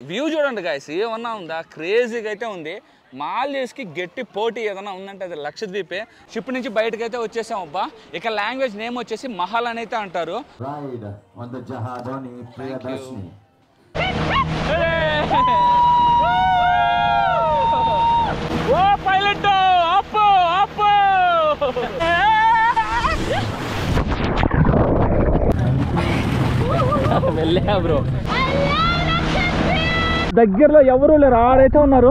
View చూడండి guys, ఏమన్నా ఉందా? క్రేజీగా అయితే ఉంది. మాల్దీవ్స్కి గట్టి పోటీ ఏదైనా ఉందంటే అది లక్షద్వీపే. షిప్ నుంచి బయటకు అయితే వచ్చేసాం అబ్బా. ఇక లాంగ్వేజ్ నేమ్ వచ్చేసి మహల్ అని అయితే అంటారు. ఓ పైలట్ అప్ అప్ వెళ్ళా బ్రో. దగ్గరలో ఎవరు లేరు, ఆడైతే ఉన్నారు.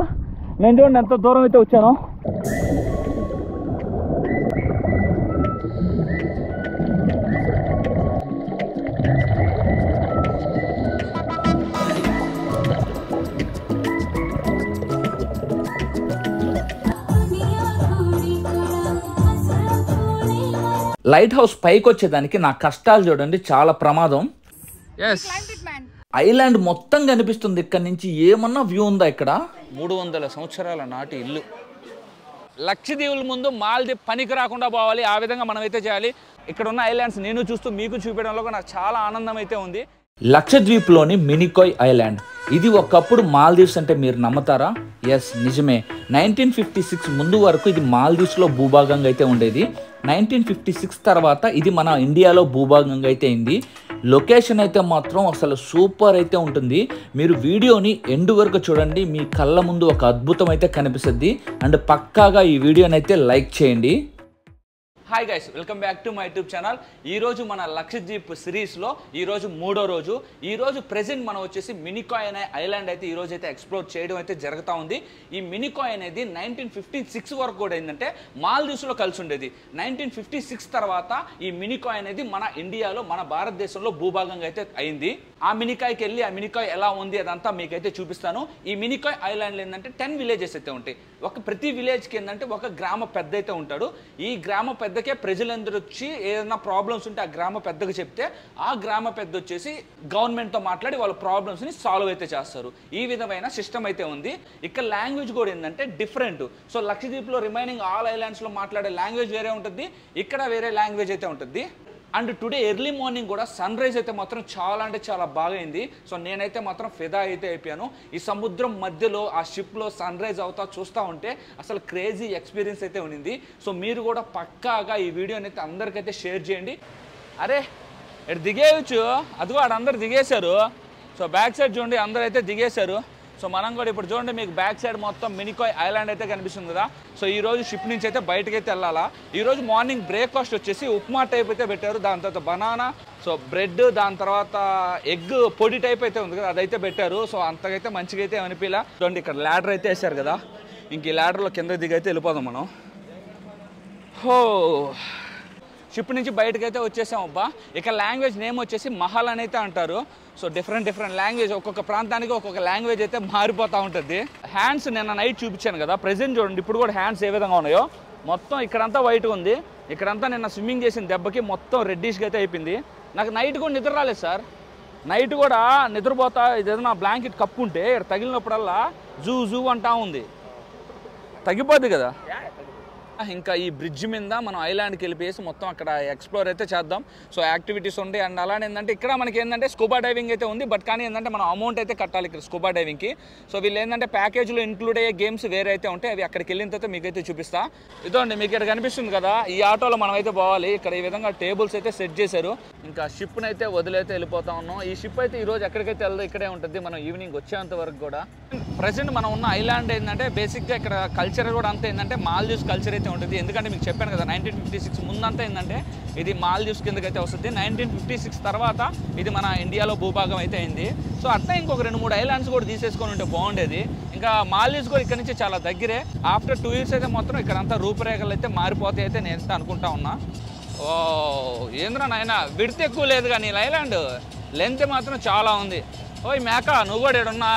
నేను చూడండి ఎంత దూరం అయితే వచ్చాను. లైట్ హౌస్ పైకి వచ్చేదానికి నా కష్టాలు చూడండి, చాలా ప్రమాదం. ఐలాండ్ మొత్తం కనిపిస్తుంది ఇక్కడ నుంచి. ఏమన్నా వ్యూ ఉందా ఇక్కడ? 300 సంవత్సరాల నాటి ఇల్లు. లక్షద్వీపుల ముందు మాల్దీవ్ పనికి రాకుండా పోవాలి, ఆ విధంగా మనమైతే చేయాలి. ఇక్కడ ఉన్న ఐలాండ్స్ నేను చూస్తూ మీకు చూపించడంలో నాకు చాలా ఆనందం అయితే ఉంది. లక్షద్వీప్లోని మినికాయ్ ఐలాండ్. ఇది ఒకప్పుడు మాల్దీవ్స్ అంటే మీరు నమ్ముతారా? ఎస్, నిజమే. 1956 ముందు వరకు ఇది మాల్దీవ్స్లో భూభాగంగా అయితే ఉండేది. 1956 తర్వాత ఇది మన ఇండియాలో భూభాగంగా అయితే అయింది. లొకేషన్ అయితే మాత్రం అసలు సూపర్ అయితే ఉంటుంది. మీరు వీడియోని ఎండ్ వరకు చూడండి, మీ కళ్ళ ముందు ఒక అద్భుతం అయితే కనిపిస్తుంది. అండ్ పక్కాగా ఈ వీడియోని అయితే లైక్ చేయండి. Hi guys, welcome back to my YouTube channel. ఈరోజు మన లక్షద్వీప్ సిరీస్లో ఈరోజు 3వ రోజు. ఈరోజు ప్రెజెంట్ మనం వచ్చేసి మినికాయ్ అనే ఐలాండ్ అయితే ఈరోజు అయితే ఎక్స్ప్లోర్ చేయడం అయితే జరుగుతూ ఉంది. ఈ మినికాయ్ అనేది 1956 వరకు కూడా ఏంటంటే మాల్దీవ్స్లో కలిసి ఉండేది. 1956 తర్వాత ఈ మినికాయ్ అనేది మన ఇండియాలో, మన భారతదేశంలో భూభాగంగా అయితే అయింది. ఆ మినికాయ్కి వెళ్ళి ఆ మినికాయ్ ఎలా ఉంది అదంతా మీకైతే చూపిస్తాను. ఈ మినికాయ్ ఐలాండ్లో ఏంటంటే 10 విలేజెస్ అయితే ఉంటాయి. ప్రతి విలేజ్కి ఏంటంటే ఒక గ్రామ పెద్ద అయితే ఉంటాడు. ఈ గ్రామ పెద్దకే ప్రజలందరూ వచ్చి ఏదైనా ప్రాబ్లమ్స్ ఉంటే ఆ గ్రామ పెద్దకు చెప్తే ఆ గ్రామ పెద్ద వచ్చేసి గవర్నమెంట్తో మాట్లాడి వాళ్ళ ప్రాబ్లమ్స్ని సాల్వ్ అయితే చేస్తారు. ఈ విధమైన సిస్టమ్ అయితే ఉంది. ఇక్కడ లాంగ్వేజ్ కూడా ఏంటంటే డిఫరెంట్. సో లక్షద్వీప్లో రిమైనింగ్ ఆల్ ఐలాండ్స్లో మాట్లాడే లాంగ్వేజ్ వేరే ఉంటుంది, ఇక్కడ వేరే లాంగ్వేజ్ అయితే ఉంటుంది. అండ్ టుడే ఎర్లీ మార్నింగ్ కూడా సన్ రైజ్ అయితే మాత్రం చాలా అంటే చాలా బాగా అయింది. సో నేనైతే మాత్రం ఫిదా అయితే అయిపోయాను. ఈ సముద్రం మధ్యలో ఆ షిప్లో సన్ రైజ్ అవుతా చూస్తూ ఉంటే అసలు క్రేజీ ఎక్స్పీరియన్స్ అయితే ఉండింది. సో మీరు కూడా పక్కాగా ఈ వీడియోని అయితే అందరికైతే షేర్ చేయండి. అరే ఇక్కడ దిగేయచ్చు, అదిగో అందరు దిగేశారు. సో బ్యాక్ సైడ్ చూడండి, అందరూ అయితే దిగేశారు. సో మనం కూడా ఇప్పుడు చూడండి, మీకు బ్యాక్ సైడ్ మొత్తం మినికాయ్ ఐలాండ్ అయితే కనిపిస్తుంది కదా. సో ఈరోజు షిప్ నుంచి అయితే బయటకైతే వెళ్ళాలా. ఈరోజు మార్నింగ్ బ్రేక్ఫాస్ట్ వచ్చేసి ఉప్మా టైప్ అయితే పెట్టారు. దాని తర్వాత బనానా, సో బ్రెడ్, దాని తర్వాత ఎగ్ పొడి టైప్ అయితే ఉంది కదా, అదైతే పెట్టారు. సో అంతకైతే మంచిగా అయితే అనిపించలా. చూడండి ఇక్కడ ల్యాడర్ అయితే వేశారు కదా, ఇంక ఈ ల్యాడర్లో కింద దిగైతే వెళ్ళిపోదాం మనం. హో, షిప్ నుంచి బయటకైతే వచ్చేసాం అబ్బా. ఇక లాంగ్వేజ్ నేమ్ వచ్చేసి మహల్ అని అయితే అంటారు. సో డిఫరెంట్ లాంగ్వేజ్, ఒక్కొక్క ప్రాంతానికి ఒక్కొక్క లాంగ్వేజ్ అయితే మారిపోతూ ఉంటుంది. హ్యాండ్స్ నిన్న నైట్ చూపించాను కదా, ప్రెజెంట్ చూడండి ఇప్పుడు కూడా హ్యాండ్స్ ఏ విధంగా ఉన్నాయో. మొత్తం ఇక్కడంతా వైట్గా ఉంది, ఇక్కడంతా నిన్న స్విమ్మింగ్ చేసిన దెబ్బకి మొత్తం రెడ్డిష్గా అయితే అయిపోయింది. నాకు నైట్ కూడా నిద్ర రాలేదు సార్. నైట్ కూడా నిద్రపోతా ఇదేదైనా బ్లాంకెట్ కప్పుకుంటే తగిలినప్పుడల్లా జూ జూ అంటా ఉంది. తగ్గిపోద్ది కదా. ఇంకా ఈ బ్రిడ్జ్ మీద మనం ఐలాండ్కి వెళ్ళిపోయేసి మొత్తం అక్కడ ఎక్స్ప్లోర్ అయితే చేద్దాం. సో యాక్టివిటీస్ ఉంటాయి. అండ్ అలానే ఏంటంటే ఇక్కడ మనకి ఏంటంటే స్కూబా డైవింగ్ అయితే ఉంది. బట్ కానీ ఏంటంటే మనం అమౌంట్ అయితే కట్టాలి ఇక్కడ స్కూబా డైవింగ్కి. సో వీళ్ళు ఏంటంటే ప్యాకేజ్లో ఇంక్లూడ్ అయ్యే గేమ్స్ వేరే అయితే ఉంటాయి, అవి అక్కడికి వెళ్ళిన తర్వాత మీకైతే చూపిస్తా. ఇదండి మీకు ఇక్కడ కనిపిస్తుంది కదా, ఈ ఆటోలో మనం అయితే పోవాలి. ఇక్కడ ఈ విధంగా టేబుల్స్ అయితే సెట్ చేశారు. ఇంకా షిప్ని అయితే వదిలైతే వెళ్ళిపోతా ఉన్నాం. ఈ షిప్ అయితే ఈరోజు ఎక్కడికైతే వెళ్దో ఇక్కడే ఉంటుంది, మనం ఈవినింగ్ వచ్చేంత వరకు కూడా. ప్రజెంట్ మనం ఉన్న ఐలాండ్ ఏంటంటే బేసిక్గా ఇక్కడ కల్చర్ కూడా అంతా ఏంటంటే మాల్దీవ్స్ కల్చర్ అయితే ఉంటుంది. ఎందుకంటే మీకు చెప్పాను కదా 1956 ముందంతా ఏంటంటే ఇది మాల్దీవ్స్ కిందకైతే వస్తుంది. 1956 తర్వాత ఇది మన ఇండియాలో భూభాగం అయితే అయింది. సో అట్లా ఇంకొక 2-3 ఐలాండ్స్ కూడా తీసేసుకొని ఉంటే బాగుండేది. ఇంకా మాల్దీవ్స్ కూడా ఇక్కడ నుంచి చాలా దగ్గరే. ఆఫ్టర్ 2 years అయితే మొత్తం ఇక్కడంతా రూపురేఖలు అయితే మారిపోతాయి అయితే నేను అనుకుంటా ఉన్నా. ఓ ఏంద్రా నాయన, విడత ఎక్కువ లేదు కానీ ఐలాండ్ లెంత్ మాత్రం చాలా ఉంది. ఓయ్ మేక, నువ్వు కూడా ఏడున్నా?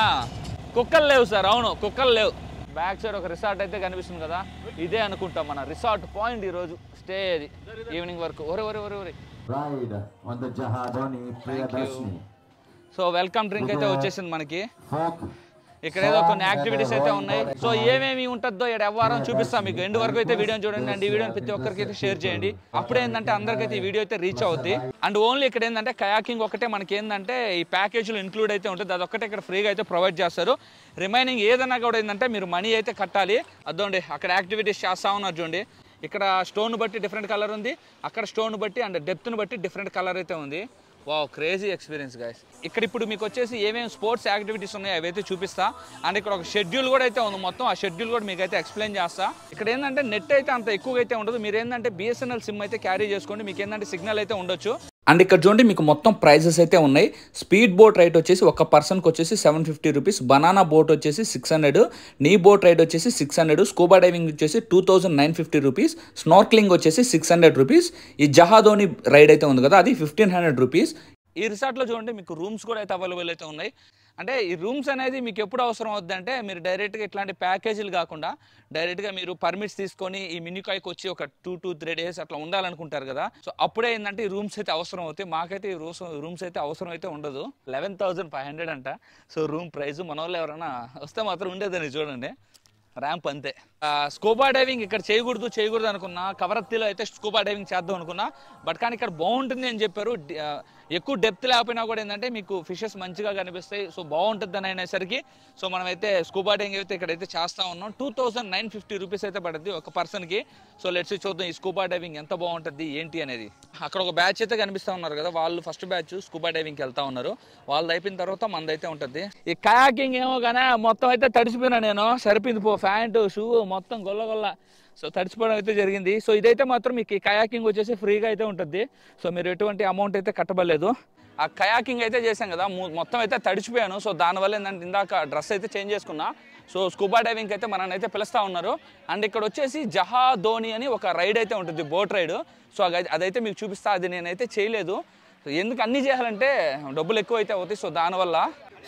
కుక్కలు లేవు సార్. అవును, కుక్కలు లేవు. బ్యాక్ సైడ్ ఒక రిసార్ట్ అయితే కనిపిస్తుంది కదా, ఇదే అనుకుంటాం మన రిసార్ట్ పాయింట్ ఈరోజు స్టే అది ఈవినింగ్ వరకు. ఒరే సో వెల్కమ్ డ్రింక్ అయితే వచ్చేసింది మనకి. ఇక్కడ ఏదో కొన్ని యాక్టివిటీస్ అయితే ఉన్నాయి. సో ఏమేమి ఉంటుందో ఇక్కడ ఎవ్వరం చూపిస్తాం మీకు. ఎండ్ వరకు అయితే వీడియోని చూడండి అండ్ ఈ వీడియోని ప్రతి ఒక్కరికి అయితే షేర్ చేయండి. అప్పుడు ఏంటంటే అందరికైతే ఈ వీడియో అయితే రీచ్ అవుద్ది. అండ్ ఓన్లీ ఇక్కడ ఏంటంటే కయాకింగ్ ఒకటే మనకి ఏంటంటే ఈ ప్యాకేజీలో ఇంక్లూడ్ అయితే ఉంటుంది. అదొక్కటే ఇక్కడ ఫ్రీగా అయితే ప్రొవైడ్ చేస్తారు. రిమైనింగ్ ఏదైనా కూడా ఏంటంటే మీరు మనీ అయితే కట్టాలి. అదోండి అక్కడ యాక్టివిటీస్ చేస్తా ఉన్నారు చూడండి. ఇక్కడ స్టోన్ బట్టి డిఫరెంట్ కలర్ ఉంది, అక్కడ స్టోన్ బట్టి అండ్ డెప్త్ను బట్టి డిఫరెంట్ కలర్ అయితే ఉంది. Wow, crazy experience guys. ఇక్కడ ఇప్పుడు మీకు వచ్చేసి ఏమేమి స్పోర్ట్స్ యాక్టివిటీస్ ఉన్నాయో అవైతే చూపిస్తా. అండ్ ఇక్కడ ఒక షెడ్యూల్ కూడా అయితే ఉంది. మొత్తం ఆ షెడ్యూల్ కూడా మీకు అయితే ఎక్స్ప్లెయిన్ చేస్తా. ఇక్కడ ఏంటంటే నెట్ అయితే అంత ఎక్కువగా అయితే ఉండదు. మీరు ఏంటంటే BSNL సిమ్ అయితే క్యారీ చేసుకోండి, మీకు ఏంటంటే సిగ్నల్ అయితే ఉండొచ్చు. అండ్ ఇక్కడ చూడండి మీకు మొత్తం ప్రైజెస్ అయితే ఉన్నాయి. స్పీడ్ బోట్ రైడ్ వచ్చేసి ఒక పర్సన్కి వచ్చేసి 750 రూపీస్, బనానా బోట్ వచ్చేసి 600, నీ బోట్ రైడ్ వచ్చేసి 600, స్కూబా డైవింగ్ వచ్చేసి 2950 రూపీస్, స్నార్క్లింగ్ వచ్చేసి 600 రూపీస్, ఈ జహాదోని రైడ్ అయితే ఉంది కదా అది 1500 రూపీస్. ఈ రిసార్ట్లో చూడండి మీకు రూమ్స్ కూడా అయితే అవైలబుల్ అయితే ఉన్నాయి. అంటే ఈ రూమ్స్ అనేది మీకు ఎప్పుడు అవసరం అవుతుందంటే మీరు డైరెక్ట్గా ఇట్లాంటి ప్యాకేజీలు కాకుండా డైరెక్ట్గా మీరు పర్మిట్స్ తీసుకొని ఈ మినికాయ్కి వచ్చి ఒక 2 to 3 days అట్లా ఉండాలనుకుంటారు కదా. సో అప్పుడే ఏంటంటే ఈ రూమ్స్ అయితే అవసరం అవుతాయి. మాకైతే ఈ రూమ్స్ అయితే అవసరం అయితే ఉండదు. 11,500 అంట. సో రూమ్ ప్రైస్ మన వాళ్ళు ఎవరైనా వస్తే మాత్రం ఉండేదని చూడండి. ర్యాంప్ అంతే. స్కూబా డైవింగ్ ఇక్కడ చేయకూడదు అనుకున్నా. కవరత్తిలో అయితే స్కూబా డైవింగ్ చేద్దాం అనుకున్నా, బట్ కానీ ఇక్కడ బాగుంటుంది అని చెప్పారు. ఎక్కువ డెప్త్ లేకపోయినా కూడా ఏంటంటే మీకు ఫిషెస్ మంచిగా కనిపిస్తాయి. సో బాగుంటుంది అని అనేసరికి సో మనమైతే స్కూబా డైవింగ్ అయితే ఇక్కడైతే చేస్తూ ఉన్నాం. 2950 రూపీస్ అయితే పడుతుంది ఒక పర్సన్కి. సో లెట్స్ చూద్దాం ఈ స్కూబా డైవింగ్ ఎంత బాగుంటుంది ఏంటి అనేది. అక్కడ ఒక బ్యాచ్ అయితే కనిపిస్తూ ఉన్నారు కదా, వాళ్ళు ఫస్ట్ బ్యాచ్ స్కూబా డైవింగ్కి వెళ్తా ఉన్నారు. వాళ్ళు అయిపోయిన తర్వాత మనదైతే ఉంటుంది. ఈ కయాకింగ్ ఏమో కానీ మొత్తం అయితే తడిసిపోయినా నేను. సరిపోయింది పో, ప్యాంటు షూ మొత్తం గొల్ల సో తడిచిపోవడం అయితే జరిగింది. సో ఇదైతే మాత్రం మీకు ఈ కయాకింగ్ వచ్చేసి ఫ్రీగా అయితే ఉంటుంది. సో మీరు ఎటువంటి అమౌంట్ అయితే కట్టబడలేదు. ఆ కయాకింగ్ అయితే చేశాం కదా, మొత్తం అయితే తడిచిపోయాను. సో దానివల్ల ఏంటంటే ఇందాక డ్రెస్ అయితే చేంజ్ చేసుకున్నా. సో స్కూబా డైవింగ్కి అయితే మనల్ని అయితే పిలుస్తూ ఉన్నారు. అండ్ ఇక్కడ వచ్చేసి జహాదోని అని ఒక రైడ్ అయితే ఉంటుంది, బోట్ రైడ్. సో అదైతే మీకు చూపిస్తా. అది నేనైతే చేయలేదు. సో ఎందుకు అన్నీ చేయాలంటే డబ్బులు ఎక్కువ అయితే అవుతాయి. సో దానివల్ల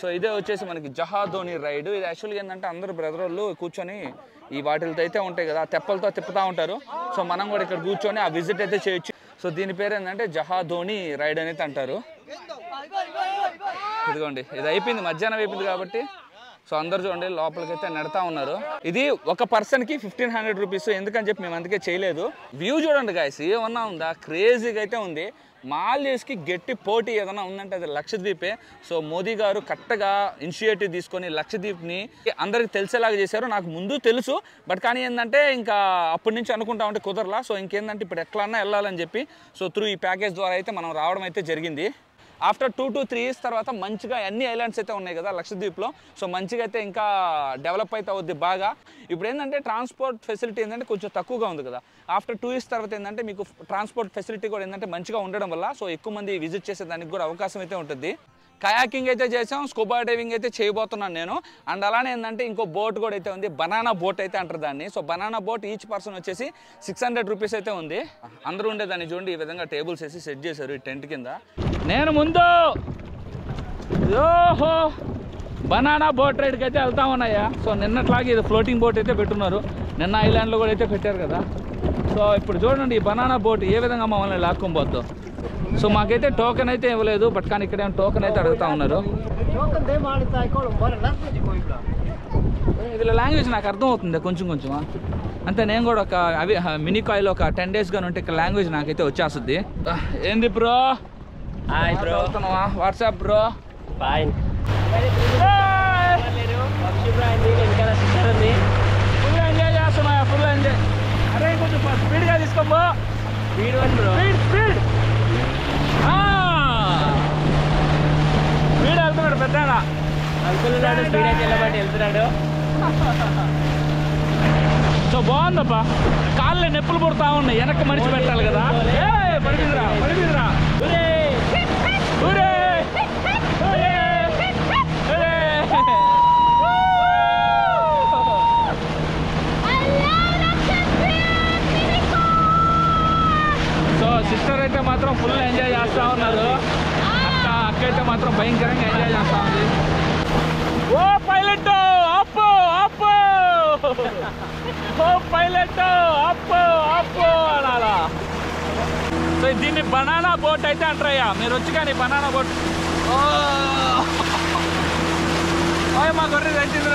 సో ఇదే వచ్చేసి మనకి జహాదోని రైడ్. ఇది యాక్చువల్గా ఏంటంటే అందరూ బ్రదర్ వాళ్ళు కూర్చొని ఈ వాటిలతో అయితే ఉంటాయి కదా, తెప్పలతో తిప్పుతూ ఉంటారు. సో మనం కూడా ఇక్కడ కూర్చొని ఆ విజిట్ అయితే చేయొచ్చు. సో దీని పేరు ఏంటంటే జహాదోని రైడ్ అనేది అంటారు. ఇదిగోండి ఇది అయిపోయింది, మధ్యాహ్నం అయిపోయింది కాబట్టి సో అందరు చూడండి లోపలికైతే నెడతా ఉన్నారు. ఇది ఒక పర్సన్కి 1500 రూపీస్. ఎందుకని చెప్పి మేము అందుకే చేయలేదు. వ్యూ చూడండి గాయస్, ఏమన్నా ఉందా, క్రేజీగా అయితే ఉంది. మాల్దీవ్స్కి గట్టి పోటీ ఏదైనా ఉందంటే అది లక్షద్వీపే. సో మోదీ గారు కరెక్ట్గా ఇనిషియేటివ్ తీసుకొని లక్షద్వీప్ని అందరికి తెలిసేలాగా చేశారు. నాకు ముందు తెలుసు, బట్ కానీ ఏంటంటే ఇంకా అప్పటి నుంచి అనుకుంటా ఉంటే కుదరలా. సో ఇంకేంటంటే ఇప్పుడు ఎట్లన్నా వెళ్ళాలని చెప్పి సో త్రూ ఈ ప్యాకేజ్ ద్వారా అయితే మనం రావడం అయితే జరిగింది. ఆఫ్టర్ 2 to 3 years తర్వాత మంచిగా అన్ని ఐలాండ్స్ అయితే ఉన్నాయి కదా లక్షద్వీప్లో. సో మంచిగా అయితే ఇంకా డెవలప్ అయితే అవుద్ది బాగా. ఇప్పుడు ఏంటంటే ట్రాన్స్పోర్ట్ ఫెసిలిటీ ఏంటంటే కొంచెం తక్కువగా ఉంది కదా. ఆఫ్టర్ 2 years తర్వాత ఏంటంటే మీకు ట్రాన్స్పోర్ట్ ఫెసిలిటీ కూడా ఏంటంటే మంచిగా ఉండడం వల్ల సో ఎక్కువ మంది విజిట్ చేసే దానికి కూడా అవకాశం అయితే ఉంటుంది. కయాకింగ్ అయితే చేసాం, స్కూబా డైవింగ్ అయితే చేయబోతున్నాను నేను. అండ్ అలానే ఏంటంటే ఇంకో బోట్ కూడా అయితే ఉంది, బనానా బోట్ అయితే అంటారు దాన్ని. So banana boat each person వచ్చేసి 600 రూపీస్ అయితే ఉంది. అందరూ ఉండేదాన్ని చూడండి ఈ విధంగా టేబుల్స్ వేసి సెట్ చేశారు ఈ టెంట్ కింద. నేను ముందు ఓహో బనానా బోట్ రైడ్కి అయితే వెళ్తా ఉన్నాయా. సో నిన్నట్లాగే ఇది ఫ్లోటింగ్ బోట్ అయితే పెట్టున్నారు. నిన్న ఐలాండ్లో కూడా అయితే పెట్టారు కదా. సో ఇప్పుడు చూడండి ఈ బనానా బోట్ ఏ విధంగా మమ్మల్ని లాక్కోబోద్దు. సో మాకైతే టోకెన్ అయితే ఇవ్వలేదు, బట్ కానీ ఇక్కడ టోకెన్ అయితే అడుగుతా ఉన్నారు. వీళ్ళ లాంగ్వేజ్ నాకు అర్థం అవుతుంది కొంచెం అంతే. నేను కూడా ఒక మినికాయ్లో ఒక 10 days గానే ఉంటే ఇక్కడ లాంగ్వేజ్ నాకైతే వచ్చేస్తుంది. ఏంది bro? Hi bro. What's up bro. Fine. Full enjoy చేస్తున్నా, ఫుల్ ఎంజాయ్. అరే కొంచెం స్పీడ్గా తీసుకోబో. Speed one bro. స్పీడ్ వెళ్తున్నాడు పెద్ద అనుకున్నాడు స్పీడ్ అయితే వెళ్ళబట్టి వెళ్తున్నాడు. సో బాగుందప్పా. కాళ్ళే నొప్పులు పుడతా ఉన్నాయి, వెనక్కి మనిషి పెట్టాలి కదా. పడిపోయిందిరా. సో సిస్టర్ అయితే మాత్రం ఫుల్ ఎంజాయ్ చేస్తూ ఉన్నారు. అక్క అయితే మాత్రం భయంకరంగా ఎంజాయ్ చేస్తూ ఉంది. ఓ పైలట్ అప్పు ఓ పైలట్ అప్పు అనాలా. సో దీన్ని బనానా బోట్ అయితే అంటారయ్యా. మీరు వచ్చి కానీ బనానా బోట్ మా గొర్రె తెచ్చింది.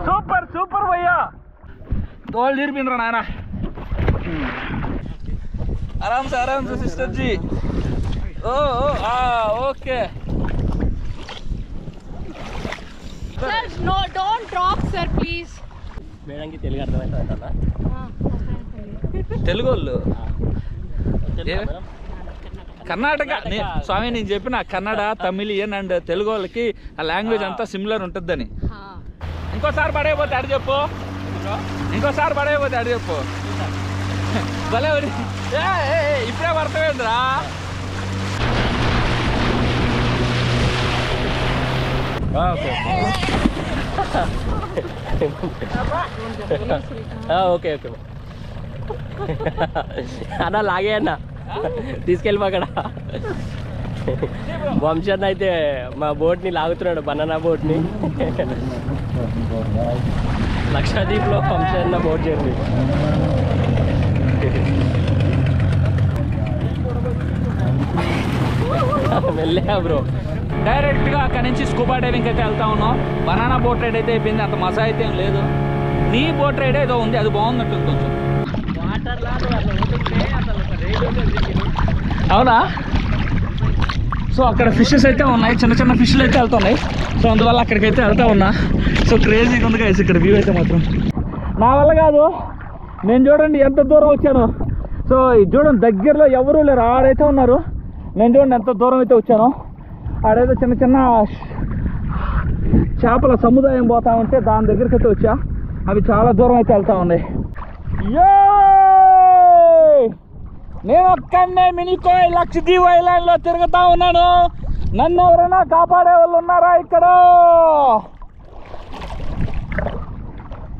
సూపర్ సూపర్ భయ్యా, తోలు తీరిపోయిందిరా నాయన. आराम से sister ji. Okay Sir, no, don't drop, sir, please. మేడంకి తెలుగు అర్థమవుతుందా? తెలుగు వాళ్ళు కర్ణాటక స్వామి నేను చెప్పిన కన్నడ తమిళియన్ అండ్ తెలుగు వాళ్ళకి ఆ లాంగ్వేజ్ అంతా సిమిలర్ ఉంటుందని. ఇంకోసారి పడైపోతే అడి చెప్పు, ఇంకోసారి పడైపోతే అడి చెప్పు. భలే ఇప్పుడే పడతావేంద్రా. ఓకే ఓకే అన్న లాగే అన్న తీసుకెళ్ళి అక్కడ వంశన్న అయితే మా బోట్ని లాగుతున్నాడు, బనానా బోట్ని. లక్షద్వీప్లో వంశన్న బోట్ జర్నీ. వెళ్ళా బ్రో. డైరెక్ట్గా అక్కడి నుంచి స్కూబా డైవింగ్ అయితే వెళ్తా ఉన్నాం. బనానా బోట్ రైడ్ అయితే అయిపోయింది, అంత మజా అయితే ఏం లేదు. నీ బోట్ రైడ్ ఏదో ఉంది, అది బాగున్నట్టుంది కొంచెం. అవునా? సో అక్కడ ఫిషెస్ అయితే ఉన్నాయి, చిన్న చిన్న ఫిష్లు అయితే వెళ్తున్నాయి. సో అందువల్ల అక్కడికి అయితే వెళ్తా ఉన్నా. సో క్రేజీగా ఉంది గైస్ ఇక్కడ వ్యూ అయితే మాత్రం. నా వల్ల కాదు, నేను చూడండి ఎంత దూరం వచ్చాను. సో చూడండి దగ్గరలో ఎవరూ లేరు, ఆడైతే ఉన్నారు. నేను చూడండి ఎంత దూరం అయితే వచ్చాను. ఆడైతే చిన్న చిన్న చేపల సముదాయం పోతా ఉంటే దాని దగ్గరికి అయితే వచ్చా. అవి చాలా దూరం అయితే వెళ్తా ఉన్నాయి. నేను ఒక్కనే మినికోయ్ లక్షద్వీప్ ఐలాండ్లో తిరుగుతా ఉన్నాను. నన్ను ఎవరైనా కాపాడే వాళ్ళు ఉన్నారా ఇక్కడ?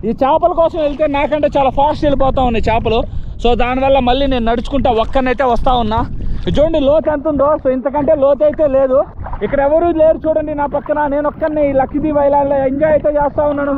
ఈ చేపల కోసం వెళ్తే నాకంటే చాలా ఫాస్ట్ వెళ్ళిపోతా ఉన్నాయి చేపలు. సో దానివల్ల మళ్ళీ నేను నడుచుకుంటా ఒక్కనైతే వస్తూ ఉన్నా. చూడండి లోతు ఎంత ఉందో. సో ఇంతకంటే లోతు అయితే లేదు. ఇక్కడ ఎవరు లేరు చూడండి నా పక్కన. నేను ఒక్కనే ఈ లక్షద్వీప్ ఐలాండ్లో ఎంజాయ్ అయితే చేస్తూ ఉన్నాను.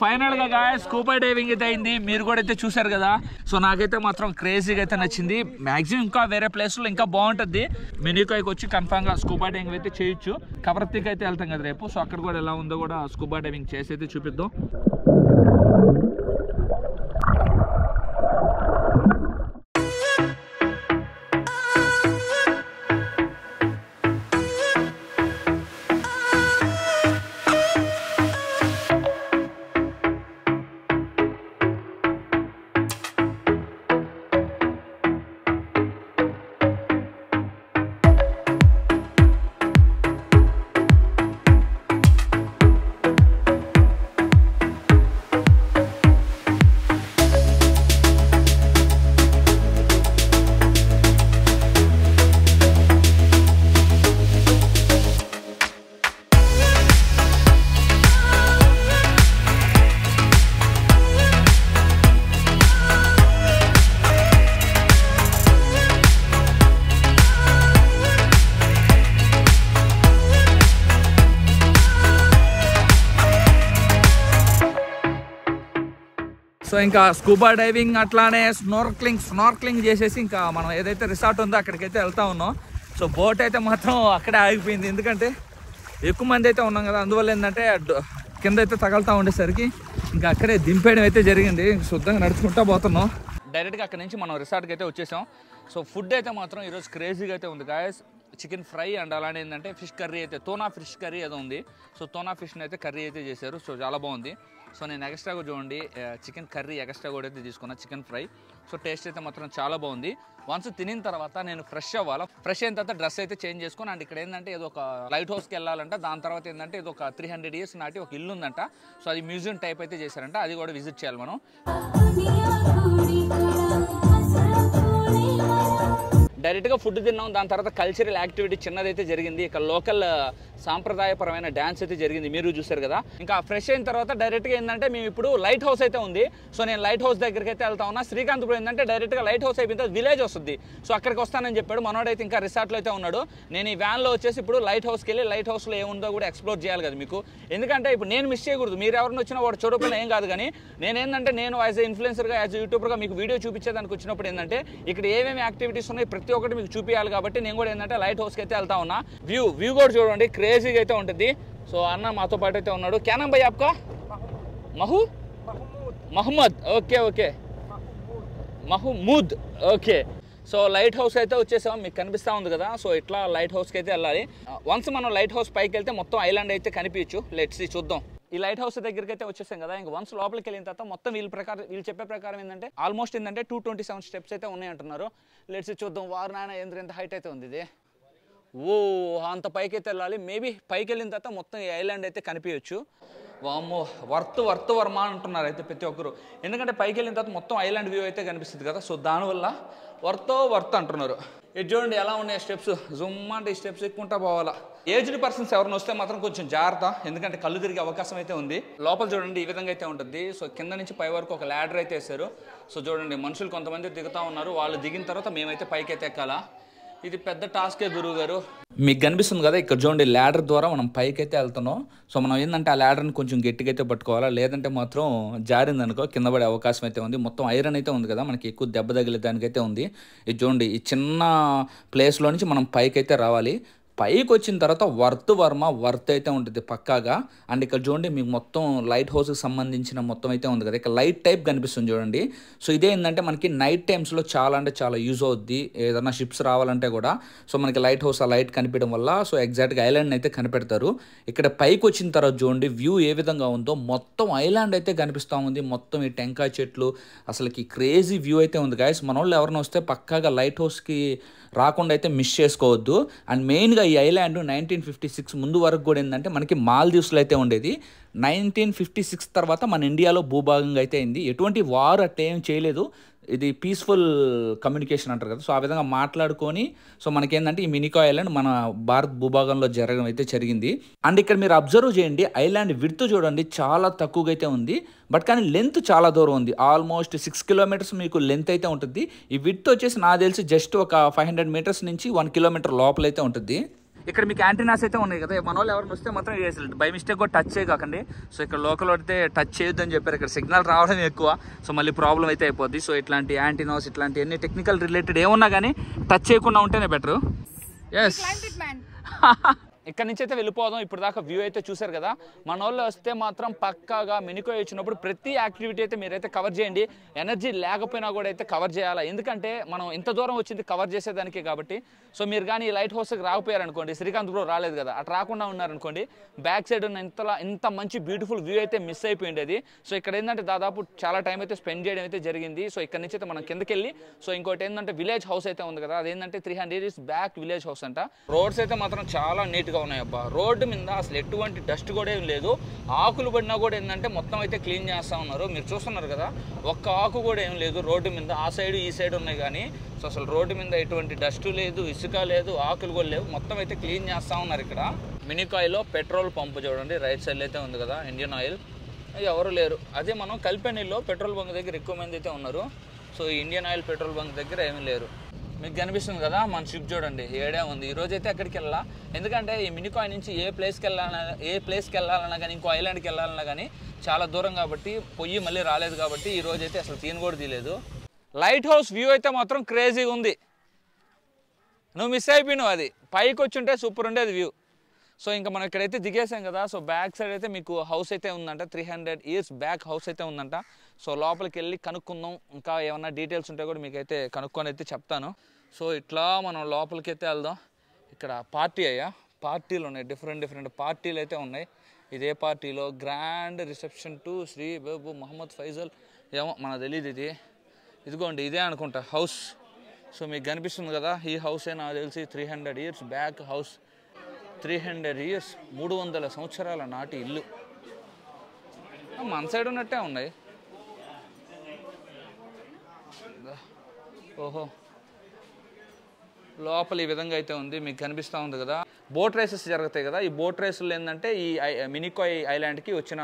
ఫైనల్గా గాయస్ స్కూబా డైవింగ్ అయితే అయింది. మీరు కూడా అయితే చూసారు కదా. సో నాకైతే మాత్రం క్రేజీగా అయితే నచ్చింది. మ్యాక్సిమం ఇంకా వేరే ప్లేస్లో ఇంకా బాగుంటుంది. మినీకాయ్కి వచ్చి కన్ఫామ్గా స్కూబా డైవింగ్ అయితే చేయొచ్చు. కవరత్తికి అయితే వెళ్తాం కదా రేపు. సో అక్కడ కూడా ఎలా ఉందో కూడా స్కూబా డైవింగ్ చేసి అయితే చూపిద్దాం. సో ఇంకా స్కూబా డైవింగ్ అట్లానే స్నార్క్లింగ్ చేసేసి ఇంకా మనం ఏదైతే రిసార్ట్ ఉందో అక్కడికైతే వెళ్తా ఉన్నాం. సో బోట్ అయితే మాత్రం అక్కడే ఆగిపోయింది. ఎందుకంటే ఎక్కువ మంది అయితే ఉన్నాం కదా. అందువల్ల ఏంటంటే కింద అయితే తగలుతూ ఉండేసరికి ఇంకా అక్కడే దింపేయడం అయితే జరిగింది. శుద్ధంగా నడుచుకుంటూ పోతున్నాం. డైరెక్ట్గా అక్కడ నుంచి మనం రిసార్ట్కి అయితే వచ్చేసాం. సో ఫుడ్ అయితే మాత్రం ఈరోజు క్రేజీగా అయితే ఉంది గాయస్. చికెన్ ఫ్రై అండ్ అలానే ఏంటంటే ఫిష్ కర్రీ అయితే టోనా ఫిష్ కర్రీ ఏదో ఉంది. సో టోనా ఫిష్ని అయితే కర్రీ అయితే చేశారు. సో చాలా బాగుంది. సో నేను ఎక్స్ట్రాగా చూడండి చికెన్ కర్రీ ఎక్స్ట్రా కూడా అయితే తీసుకున్నా, చికెన్ ఫ్రై. సో టేస్ట్ అయితే మాత్రం చాలా బాగుంది. వన్స్ తినిన తర్వాత నేను ఫ్రెష్ అవ్వాలి. ఫ్రెష్ అయిన తర్వాత డ్రెస్ అయితే చేంజ్ చేసుకుని అండ్ ఇక్కడ ఏంటంటే ఏదో ఒక లైట్ హౌస్కి వెళ్ళాలంట. దాని తర్వాత ఏంటంటే ఏదో ఒక 300 years నాటి ఒక ఇల్లు ఉందంట. సో అది మ్యూజియం టైప్ అయితే చేశారంట. అది కూడా విజిట్ చేయాలి మనం. డైరెక్ట్గా ఫుడ్ తిన్నాం. దాని తర్వాత కల్చరల్ యాక్టివిటీ చిన్నదైతే జరిగింది. ఇక్కడ లోకల్ సాంప్రదాయపరమైన డ్యాన్స్ అయితే జరిగింది, మీరు చూసారు కదా. ఇంకా ఫ్రెష్ అయిన తర్వాత డైరెక్ట్గా ఏంటంటే మేము ఇప్పుడు లైట్ హౌస్ అయితే ఉంది. సో నేను లైట్ హౌస్ దగ్గరికి అయితే వెళ్తా ఉన్నా. శ్రీకాంత్ ఇప్పుడు ఏంటంటే డైరెక్ట్గా లైట్ హౌస్ అయిపోయిన తర్వాత విలేజ్ వస్తుంది. సో అక్కడికి వస్తానని చెప్పాడు. మనోడైతే ఇంకా రిసార్ట్లో అయితే ఉన్నాడు. నేను ఈ వ్యాన్లో వచ్చేసి ఇప్పుడు లైట్ హౌస్కి వెళ్ళి లైట్ హౌస్లో ఏముందో కూడా ఎక్స్ప్లోర్ చేయాలి కదా మీకు. ఎందుకంటే ఇప్పుడు నేను మిస్ చేయకూడదు. మీరు ఎవరిని వచ్చినా వాడు చూడకుండా ఏం కాదు. కానీ నేను యాజ్ ఎ ఇన్ఫ్లుయెన్సర్గా యాజ్ యూట్యూబర్గా మీకు వీడియో చూపించేదానికి వచ్చినప్పుడు ఏంటంటే ఇక్కడ ఏమేమి యాక్టివిటీస్ ఉన్నాయి ప్రతి ఒక్కటి మీకు చూపించాలి. కాబట్టి నేను కూడా ఏంటంటే లైట్ హౌస్కి అయితే వెళ్తా ఉన్నా. వ్యూ కూడా చూడండి క్రేజీగా అయితే ఉంటుంది. సో అన్న మాతో పాటు అయితే ఉన్నాడు. క్యా నామ్ భయ్ ఆప్కా? Mohammed. Okay Mahmood. Okay. So lighthouse అయితే వచ్చేసాం. మీకు కనిపిస్తూ ఉంది కదా. సో ఇట్లా లైట్ హౌస్కి అయితే వెళ్ళాలి. వన్స్ మనం లైట్ హౌస్ పైకి వెళ్తే మొత్తం ఐలాండ్ అయితే కనిపించచ్చు. లెట్స్ చూద్దాం. ఈ లైట్ హౌస్ దగ్గరికి అయితే వచ్చేసాం కదా. ఇంకా వన్స్ లోపలికి వెళ్ళిన తర్వాత మొత్తం వీళ్ళు చెప్పే ప్రకారం ఏంటంటే ఆల్మోస్ట్ ఏంటంటే 227 స్టెప్స్ అయితే ఉన్నాయి అంటున్నారు. లెట్స్ చూద్దాం. వారు నాయన ఎంత హైట్ అయితే ఉంది ఇది. ఓ అంత పైకి అయితే వెళ్ళాలి. మేబీ పైకి వెళ్ళిన తర్వాత మొత్తం ఈ ఐలాండ్ అయితే కనిపించచ్చు. వామ్మో వర్త్ వర్మ అంటున్నారు అయితే ప్రతి ఒక్కరు. ఎందుకంటే పైకి వెళ్ళిన తర్వాత మొత్తం ఐలాండ్ వ్యూ అయితే కనిపిస్తుంది కదా. సో దానివల్ల వర్త్ అంటున్నారు. ఇది చూడండి ఎలా ఉన్నాయి స్టెప్స్. జుమ్ అంటే ఈ స్టెప్స్ ఎక్కుంటా పోవాలా. ఏజ్డ్ పర్సన్స్ ఎవరైనా వస్తే మాత్రం కొంచెం జాగ్రత్త. ఎందుకంటే కళ్ళు తిరిగే అవకాశం అయితే ఉంది. లోపల చూడండి ఈ విధంగా అయితే ఉంటుంది. సో కింద నుంచి పై వరకు ఒక ల్యాడర్ అయితే వేశారు. సో చూడండి మనుషులు కొంతమంది దిగుతూ ఉన్నారు. వాళ్ళు దిగిన తర్వాత మేమైతే పైకి అయితే ఎక్కాలా. ఇది పెద్ద టాస్కే గురువు గారు. మీకు కనిపిస్తుంది కదా ఇక్కడ చూడండి ల్యాడర్ ద్వారా మనం పైకి అయితే వెళ్తున్నాం. సో మనం ఏంటంటే ఆ ల్యాడర్ని కొంచెం గట్టిగా అయితే పట్టుకోవాలా. లేదంటే మాత్రం జారిందనుకో కింద పడే అవకాశం అయితే ఉంది. మొత్తం ఐరన్ అయితే ఉంది కదా, మనకి ఎక్కువ దెబ్బ తగిలేదానికైతే ఉంది. ఇది చూడండి ఈ చిన్న ప్లేస్లో నుంచి మనం పైకి అయితే రావాలి. పైకి వచ్చిన తర్వాత వర్త్ అయితే ఉంటుంది పక్కాగా. అండ్ ఇక్కడ చూడండి మీకు మొత్తం లైట్ హౌస్కి సంబంధించిన మొత్తం అయితే ఉంది కదా. ఇక్కడ లైట్ టైప్ కనిపిస్తుంది చూడండి. సో ఇదే ఏంటంటే మనకి నైట్ టైమ్స్లో చాలా అంటే చాలా యూజ్ అవుద్ది. ఏదైనా షిప్స్ రావాలంటే కూడా సో మనకి లైట్ హౌస్ ఆ లైట్ కనిపించడం వల్ల సో ఎగ్జాక్ట్గా ఐలాండ్ అయితే కనిపెడతారు. ఇక్కడ పైకి వచ్చిన తర్వాత చూడండి వ్యూ ఏ విధంగా ఉందో. మొత్తం ఐలాండ్ అయితే కనిపిస్తూ ఉంది. మొత్తం ఈ టెంకాయ చెట్లు అసలుకి క్రేజీ వ్యూ అయితే ఉంది గాయస్. మన వాళ్ళు ఎవరైనా వస్తే పక్కాగా లైట్ హౌస్కి రాకుండా అయితే మిస్ చేసుకోవద్దు. అండ్ మెయిన్గా ఈ ఐలాండ్ 1956 ముందు వరకు కూడా ఏంటంటే మనకి మాల్దీవ్స్లో అయితే ఉండేది. 1956 తర్వాత మన ఇండియాలో భూభాగంగా అయితే అయింది. ఎటువంటి వార్ అట్లా ఏం చేయలేదు. ఇది పీస్ఫుల్ కమ్యూనికేషన్ అంటారు కదా. సో ఆ విధంగా మాట్లాడుకొని సో మనకేంటంటే ఈ మినికాయ్ ఐలాండ్ మన భారత్ భూభాగంలో జరగడం అయితే జరిగింది. అండ్ ఇక్కడ మీరు అబ్జర్వ్ చేయండి ఐలాండ్ విడ్త్ చూడండి చాలా తక్కువగా అయితే ఉంది. బట్ కానీ లెంత్ చాలా దూరం ఉంది. ఆల్మోస్ట్ 6 kilometers మీకు లెంత్ అయితే ఉంటుంది. ఈ విడ్త్ వచ్చేసి నాకు తెలిసి జస్ట్ ఒక 500 meters నుంచి 1 kilometer లోపలైతే ఉంటుంది. ఇక్కడ మీకు యాంటీనాస్ అయితే ఉన్నాయి కదా, మన వాళ్ళు ఎవరైనా వస్తే మాత్రం వేసారు బై మిస్టేక్ కూడా టచ్ చేయకండి. సో ఇక్కడ లోకల్ అయితే టచ్ చేయొద్దని చెప్పారు, ఇక్కడ సిగ్నల్ రావడం ఎక్కువ, సో మళ్ళీ ప్రాబ్లం అయితే అయిపోద్ది. సో ఇట్లాంటి యాంటీనాస్ ఇట్లాంటి అన్ని టెక్నికల్ రిలేటెడ్ ఏమున్నా కానీ టచ్ చేయకుండా ఉంటేనే బెటర్. ఎస్ ఇక్కడ నుంచి అయితే వెళ్ళిపోదాం. ఇప్పుడు దాకా వ్యూ అయితే చూసారు కదా, మన వాళ్ళు వస్తే మాత్రం పక్కాగా మినికోయ్ వచ్చినప్పుడు ప్రతి యాక్టివిటీ అయితే మీరైతే కవర్ చేయండి. ఎనర్జీ లేకపోయినా కూడా అయితే కవర్ చేయాలి, ఎందుకంటే మనం ఇంత దూరం వచ్చింది కవర్ చేసేదానికి కాబట్టి. సో మీరు కానీ ఈ లైట్ హౌస్కి రాకపోయారనుకోండి, శ్రీకాంత్ బ్రో రాలేదు కదా, అట్లా రాకుండా ఉన్నారనుకోండి, బ్యాక్ సైడ్ ఉన్న ఇంత మంచి బ్యూటిఫుల్ వ్యూ అయితే మిస్ అయిపోయింది అది. సో ఇక్కడ ఏంటంటే దాదాపు చాలా టైం అయితే స్పెండ్ చేయడం అయితే జరిగింది. సో ఇక్కడ నుంచి అయితే మనం కిందకి వెళ్ళి, సో ఇంకోటి ఏంటంటే విలేజ్ హౌస్ అయితే ఉంది కదా, అదేంటంటే 300 years బ్యాక్ విలేజ్ హౌస్ అంట. రోడ్స్ అయితే మాత్రం చాలా నీట్గా ఉన్నాయి అబ్బా. రోడ్డు మీద అసలు ఎటువంటి డస్ట్ కూడా ఏం లేదు, ఆకులు పడినా కూడా ఏంటంటే మొత్తం అయితే క్లీన్ చేస్తూ ఉన్నారు. మీరు చూస్తున్నారు కదా, ఒక్క ఆకు కూడా ఏం లేదు రోడ్డు మీద, ఆ సైడ్ ఈ సైడ్ ఉన్నాయి కానీ. సో అసలు రోడ్డు మీద ఎటువంటి డస్ట్ లేదు, ఇసుక లేదు, ఆకులు కూడా లేవు, మొత్తం అయితే క్లీన్ చేస్తూ ఉన్నారు. ఇక్కడ మినికాయ్లో పెట్రోల్ పంపు చూడండి, రైట్ సైడ్ అయితే ఉంది కదా ఇండియన్ ఆయిల్, ఎవరు లేరు. అదే మనం కల్పెనీలో పెట్రోల్ బంక్ దగ్గర ఎక్కువ మంది అయితే ఉన్నారు. So Indian oil petrol bunk దగ్గర ఏమీ లేరు. మీకు కనిపిస్తుంది కదా మన షిప్ చూడండి ఏడే ఉంది. ఈరోజు అయితే ఎక్కడికి వెళ్ళాలా, ఎందుకంటే ఈ మినికాయ్ నుంచి ఏ ప్లేస్కి వెళ్ళాలన్నా కానీ, ఇంకో ఐలాండ్కి వెళ్ళాలన్నా కానీ చాలా దూరం కాబట్టి, పొయ్యి మళ్ళీ రాలేదు కాబట్టి ఈరోజు అయితే అసలు తీను కూడా తీయలేదు. లైట్ హౌస్ వ్యూ అయితే మాత్రం క్రేజీగా ఉంది, నువ్వు మిస్ అయిపోయినావు. అది పైకి వచ్చి ఉంటే సూపర్ ఉండేది వ్యూ. సో ఇంకా మనం ఇక్కడైతే దిగేసాం కదా, సో బ్యాక్ సైడ్ అయితే మీకు హౌస్ అయితే ఉందంట, 300 years బ్యాక్ హౌస్ అయితే ఉందంట. సో లోపలికి వెళ్ళి కనుక్కుందాం, ఇంకా ఏమన్నా డీటెయిల్స్ ఉంటే కూడా మీకైతే కనుక్కొని అయితే చెప్తాను. సో ఇట్లా మనం లోపలికి అయితే వెళ్దాం. ఇక్కడ పార్టీలు ఉన్నాయి, డిఫరెంట్ పార్టీలు అయితే ఉన్నాయి. ఇదే పార్టీలో గ్రాండ్ రిసెప్షన్ టు శ్రీ బాబు మహమ్మద్ ఫైజల్ ఏమో మనకు తెలియదు. ఇదిగోండి ఇదే అనుకుంటా హౌస్. సో మీకు కనిపిస్తుంది కదా, ఈ హౌసే నాకు తెలిసి 300 years బ్యాక్ హౌస్. 300 years 300 సంవత్సరాల నాటి ఇల్లు. మన సైడ్ ఉన్నట్టే ఉన్నాయి. ఓహో, లోపల ఈ విధంగా అయితే ఉంది, మీకు కనిపిస్తూ ఉంది కదా. బోట్ రేసెస్ జరుగుతాయి కదా, ఈ బోట్ రేసులు ఏంటంటే ఈ మినికాయ్ ఐలాండ్కి వచ్చిన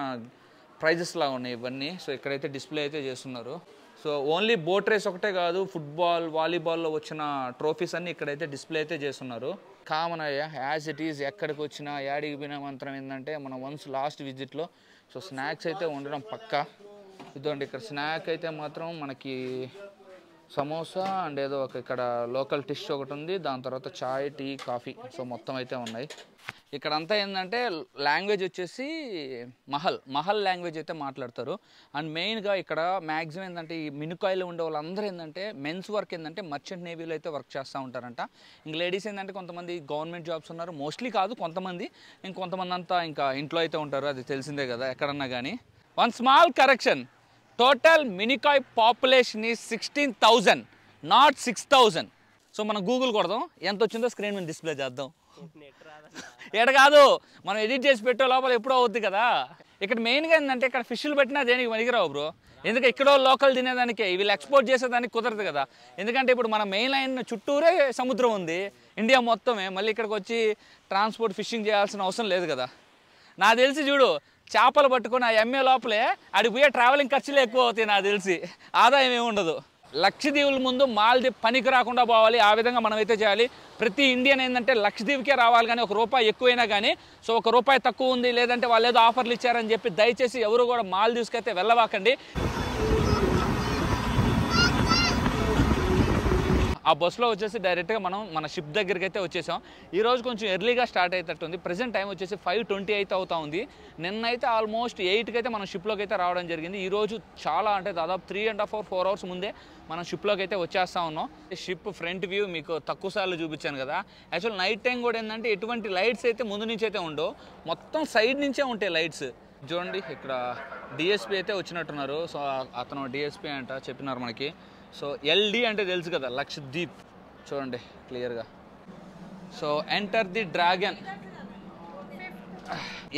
ప్రైజెస్ లాగా ఉన్నాయి ఇవన్నీ. సో ఇక్కడైతే డిస్ప్లే అయితే చేస్తున్నారు. సో ఓన్లీ బోట్ రేస్ ఒకటే కాదు, ఫుట్బాల్ వాలీబాల్లో వచ్చిన ట్రోఫీస్ అన్నీ ఇక్కడైతే డిస్ప్లే అయితే చేస్తున్నారు. కామన్ అయ్యా యాజ్ ఇట్ ఈజ్, ఎక్కడికి వచ్చినా యాడికి పోయినా మంత్రం ఏంటంటే మనం వన్స్ లాస్ట్ విజిట్లో సో స్నాక్స్ అయితే ఉండడం పక్కా. ఇదండి ఇక్కడ స్నాక్ అయితే మాత్రం మనకి సమోసా అండ్ ఏదో ఒక ఇక్కడ లోకల్ డిష్ ఒకటి ఉంది, దాని తర్వాత చాయ్ టీ కాఫీ, సో మొత్తం అయితే ఉన్నాయి. ఇక్కడ అంతా ఏంటంటే లాంగ్వేజ్ వచ్చేసి మహల్ లాంగ్వేజ్ అయితే మాట్లాడతారు. అండ్ మెయిన్గా ఇక్కడ మ్యాక్సిమం ఏంటంటే ఈ మినికాయ్లో ఉండే వాళ్ళందరూ ఏంటంటే మెన్స్ వర్క్ ఏంటంటే మర్చెంట్ నేవీలో అయితే వర్క్ చేస్తూ ఉంటారంట. ఇంక లేడీస్ ఏంటంటే కొంతమంది గవర్నమెంట్ జాబ్స్ ఉన్నారు, మోస్ట్లీ కాదు కొంతమంది, ఇంకొంతమంది అంతా ఇంకా ఇంట్లో అయితే ఉంటారు, అది తెలిసిందే కదా ఎక్కడన్నా కానీ. One small correction, total Minicoy population ఈ 16,000 నాట్ 6,000. సో మనం గూగుల్ కొడదాం, ఎంత వచ్చిందో స్క్రీన్ మీద డిస్ప్లే చేద్దాం. ఎక్కడ కాదు, మనం ఎడిట్ చేసి పెట్టే లోపల ఎప్పుడో అవుద్ది కదా. ఇక్కడ మెయిన్గా ఏంటంటే ఇక్కడ ఫిష్లు పెట్టినా దేనికి పనికిరావు బ్రో, ఎందుకంటే ఇక్కడో లోకల్ తినేదానికే, వీళ్ళు ఎక్స్పోర్ట్ చేసేదానికి కుదరదు కదా. ఎందుకంటే ఇప్పుడు మన మెయిన్ లైన్ చుట్టూరే సముద్రం ఉంది ఇండియా మొత్తమే, మళ్ళీ ఇక్కడికి వచ్చి ట్రాన్స్పోర్ట్ ఫిషింగ్ చేయాల్సిన అవసరం లేదు కదా. నాకు తెలిసి చూడు, చేపలు పట్టుకుని ఆ ఎంఏ లోపలే అడిగి పోయే ట్రావెలింగ్ ఖర్చులు ఎక్కువ అవుతాయి, నాకు తెలిసి ఆదాయం ఏమి ఉండదు. లక్షద్వీపుల ముందు మాల్దీవ్ పనికి రాకుండా పోవాలి, ఆ విధంగా మనం అయితే చేయాలి. ప్రతి ఇండియన్ ఏంటంటే లక్షద్వీప్కే రావాలి, కానీ ₹1 ఎక్కువైనా కానీ, సో ₹1 తక్కువ ఉంది లేదంటే వాళ్ళు ఏదో ఆఫర్లు ఇచ్చారని చెప్పి దయచేసి ఎవరు కూడా మాల్దీవ్స్కి అయితే వెళ్ళవాకండి. ఆ బస్సులో వచ్చేసి డైరెక్ట్గా మనం మన షిప్ దగ్గరికి అయితే వచ్చేసాం. ఈరోజు కొంచెం ఎర్లీగా స్టార్ట్ అయ్యేటట్టుంది. ప్రజెంట్ టైం వచ్చేసి 5:20 అయితే అవుతా ఉంది. నిన్నైతే ఆల్మోస్ట్ 8కి అయితే మనం షిప్లోకి అయితే రావడం జరిగింది. ఈరోజు చాలా అంటే దాదాపు 3.5 or 4 hours ముందే మనం షిప్లోకి అయితే వచ్చేస్తా ఉన్నాం. షిప్ ఫ్రంట్ వ్యూ మీకు తక్కువ సార్లు చూపించాను కదా. యాక్చువల్ నైట్ టైం కూడా ఏంటంటే ఎటువంటి లైట్స్ అయితే ముందు నుంచి అయితే ఉండవు, మొత్తం సైడ్ నుంచే ఉంటాయి లైట్స్. చూడండి ఇక్కడ డిఎస్పీ అయితే వచ్చినట్టున్నారు. సో అతను డిఎస్పీ అంట చెప్పినారు మనకి. సో ఎల్డి అంటే తెలుసు కదా, లక్షద్వీప్. చూడండి క్లియర్గా. So enter the dragon.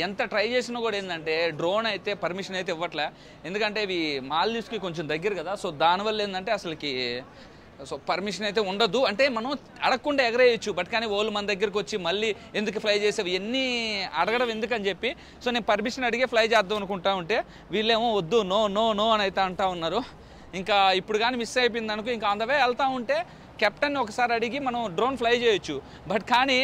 ఎంత ట్రై చేసినా కూడా ఏంటంటే డ్రోన్ అయితే పర్మిషన్ అయితే ఇవ్వట్లే, ఎందుకంటే ఇవి మాల్దీవ్స్కి కొంచెం దగ్గర కదా. సో దానివల్ల ఏంటంటే అసలుకి సో పర్మిషన్ అయితే ఉండదు. అంటే మనం అడగకుండా ఎగరేయచ్చు, బట్ కానీ వాళ్ళు మన దగ్గరికి వచ్చి మళ్ళీ ఎందుకు ఫ్లై చేసేవి ఇవన్నీ అడగడం ఎందుకని చెప్పి సో నేను పర్మిషన్ అడిగే ఫ్లై చేద్దాం అనుకుంటా ఉంటే వీళ్ళేమో వద్దు నో నో నో అని అయితే అంటా ఉన్నారు. ఇంకా ఇప్పుడు కానీ మిస్ అయిపోయింది అనుకో, ఇంకా అందవే వెళ్తూ ఉంటే కెప్టెన్ ఒకసారి అడిగి మనం డ్రోన్ ఫ్లై చేయొచ్చు, బట్ కానీ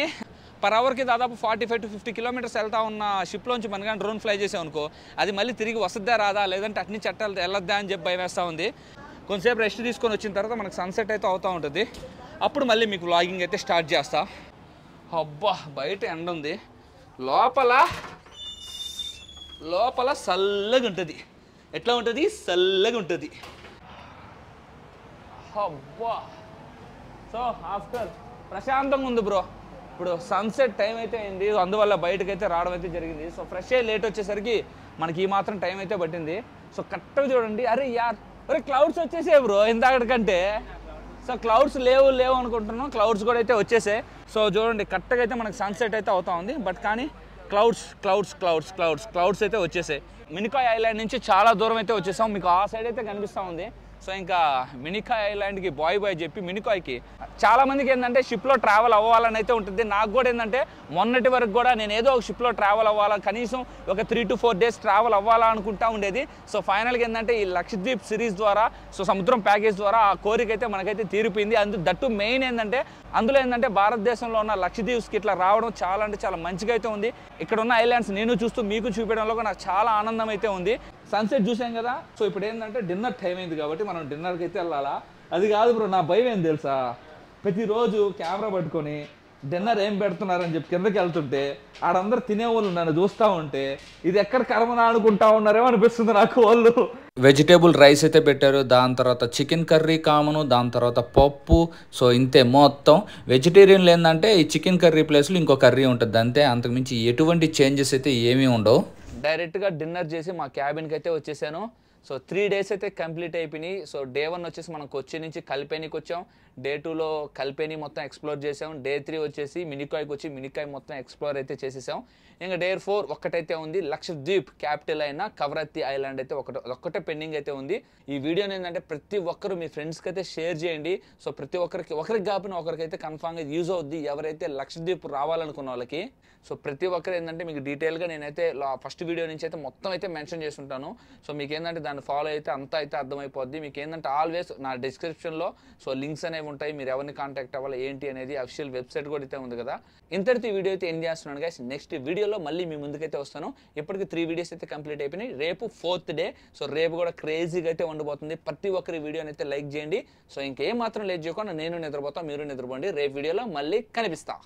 పర్ అవర్కి దాదాపు 45 to 50 కిలోమీటర్స్ వెళ్తా ఉన్న షిప్లోంచి మన కానీ డ్రోన్ ఫ్లై చేసాం అనుకో, అది మళ్ళీ తిరిగి వస్తుందా రాదా, లేదంటే అన్ని చట్టాలు వెళ్ళొద్దా అని చెప్పి భయం వేస్తూ ఉంది. కొంతసేపు రెస్ట్ తీసుకొని వచ్చిన తర్వాత మనకు సన్సెట్ అయితే అవుతూ ఉంటుంది. అప్పుడు మళ్ళీ మీకు వ్లాగింగ్ అయితే స్టార్ట్ చేస్తా. అబ్బా బయట ఎండ ఉంది, లోపల చల్లగా ఉంటుంది. ఎట్లా ఉంటుంది? చల్లగా ఉంటుంది. అబ్బా సో ఆఫ్టర్ ప్రశాంతంగా ఉంది బ్రో. ఇప్పుడు సన్సెట్ టైం అయితే అయింది, అందువల్ల బయటకైతే రావడం అయితే జరిగింది. సో ఫ్రెష్ అయ్యి లేట్ వచ్చేసరికి మనకి ఈ మాత్రం టైం అయితే పట్టింది. సో కరెక్ట్గా చూడండి. అరే క్లౌడ్స్ వచ్చేసాయి బ్రో ఇందాకంటే. సో క్లౌడ్స్ లేవు అనుకుంటున్నాం, క్లౌడ్స్ కూడా అయితే వచ్చేసాయి. సో చూడండి కరెక్ట్గా అయితే మనకి సన్సెట్ అయితే అవుతా ఉంది. బట్ కానీ క్లౌడ్స్ అయితే వచ్చేసాయి. మినికాయ్ ఐలాండ్ నుంచి చాలా దూరం అయితే వచ్చేసాం. మీకు ఆ సైడ్ అయితే కనిపిస్తూ ఉంది. సో ఇంకా మినికాయ్ ఐలాండ్కి బాయ్ చెప్పి మినికాయ్కి చాలా మందికి ఏంటంటే షిప్లో ట్రావెల్ అవ్వాలని అయితే ఉంటుంది. నాకు కూడా ఏంటంటే మొన్నటి వరకు కూడా నేను ఏదో ఒక షిప్లో ట్రావెల్ అవ్వాలా, కనీసం ఒక 3 to 4 days ట్రావెల్ అవ్వాలా అనుకుంటా ఉండేది. సో ఫైనల్గా ఏంటంటే ఈ లక్షద్వీప్ సిరీస్ ద్వారా, సో సముద్రం ప్యాకేజ్ ద్వారా ఆ కోరిక అయితే మనకైతే తీరిపోయింది. దట్టు మెయిన్ ఏంటంటే అందులో ఏంటంటే భారతదేశంలో ఉన్న లక్షద్వీప్స్కి ఇట్లా రావడం చాలా అంటే చాలా మంచిగా అయితే ఉంది. ఇక్కడ ఉన్న ఐలాండ్స్ నేను చూస్తూ మీకు చూపించడంలో నాకు చాలా ఆనందం అయితే ఉంది. సన్సెట్ చూసాం కదా. సో ఇప్పుడు ఏంటంటే డిన్నర్ టైం అయింది కాబట్టి మనం డిన్నర్కి అయితే వెళ్ళాలా. అది కాదు బ్రో, నా భయం ఏం తెలుసా, ప్రతిరోజు కెమెరా పట్టుకొని డిన్నర్ ఏం పెడుతున్నారని చెప్పి కిందకి వెళ్తుంటే ఆడందరూ తినేవాళ్ళు నన్ను చూస్తూ ఉంటే ఇది ఎక్కడ కర్మనా అనుకుంటా ఉన్నారేమో అనిపిస్తుంది నాకు. వాళ్ళు వెజిటేబుల్ రైస్ అయితే పెట్టారు, దాని తర్వాత చికెన్ కర్రీ కామను, దాని తర్వాత పప్పు. సో ఇంతే మొత్తం. వెజిటేరియన్లు ఏంటంటే ఈ చికెన్ కర్రీ ప్లేస్లో ఇంకో కర్రీ ఉంటుంది అంతే, అంతకుమించి ఎటువంటి చేంజెస్ అయితే ఏమీ ఉండవు. డైరెక్ట్గా డిన్నర్ చేసి మా క్యాబిన్కి అయితే వచ్చేసాను. సో 3 days అయితే కంప్లీట్ అయిపోయినాయి. సో Day 1 వచ్చేసి మనం కొచ్చి నుంచి కల్పేనికి వచ్చాం. Day 2లో కల్పేని మొత్తం ఎక్స్ప్లోర్ చేసాం. Day 3 వచ్చేసి మినికాయ్కి వచ్చి మినికాయ్ మొత్తం ఎక్స్ప్లోర్ అయితే చేసేసాం. ఇంకా Day 4 ఒక్కటైతే ఉంది, లక్షద్వీప్ క్యాపిటల్ అయిన కవరత్తి ఐలాండ్ అయితే ఒక్కటే పెండింగ్ అయితే ఉంది. ఈ వీడియోని ఏంటంటే ప్రతి ఒక్కరు మీ ఫ్రెండ్స్కి అయితే షేర్ చేయండి. సో ప్రతి ఒకరికి కాకపోయినా ఒకరికైతే కన్ఫామ్గా యూజ్ అవుద్ది, ఎవరైతే లక్షద్వీప్ రావాలనుకున్న వాళ్ళకి. సో ప్రతి ఒక్కరు ఏంటంటే మీకు డీటెయిల్గా నేనైతే ఫస్ట్ వీడియో నుంచి అయితే మొత్తం అయితే మెన్షన్ చేస్తుంటాను. సో మీకు ఏంటంటే దాన్ని ఫాలో అయితే అంతా అయితే అర్థమైపోద్ది. మీకు ఏంటంటే ఆల్వేస్ నా డిస్క్రిప్షన్లో సో లింక్స్ అనేవి ఉంటాయి, మీరు ఎవరిని కాంటాక్ట్ అవ్వాలి ఏంటి అనేది అఫీషియల్ వెబ్సైట్ కూడా అయితే ఉంది కదా. ఇంతటితో వీడియో అయితే ఎండ్ చేస్తున్నాను గైస్. నెక్స్ట్ వీడియోలో మళ్ళీ మీ ముందుకైతే వస్తాను. ఇప్పటికి 3 videos అయితే కంప్లీట్ అయిపోయినాయి. రేపు 4th day. సో రేపు కూడా క్రేజీగా అయితే ఉండబోతుంది. ప్రతి ఒక్కరి వీడియోని అయితే లైక్ చేయండి. సో ఇంకేం మాత్రం లేట్ చేయకుండా నేను నిద్రపోతాను, మీరు నిద్రపోండి. రేపు వీడియోలో మళ్ళీ కనిపిస్తా.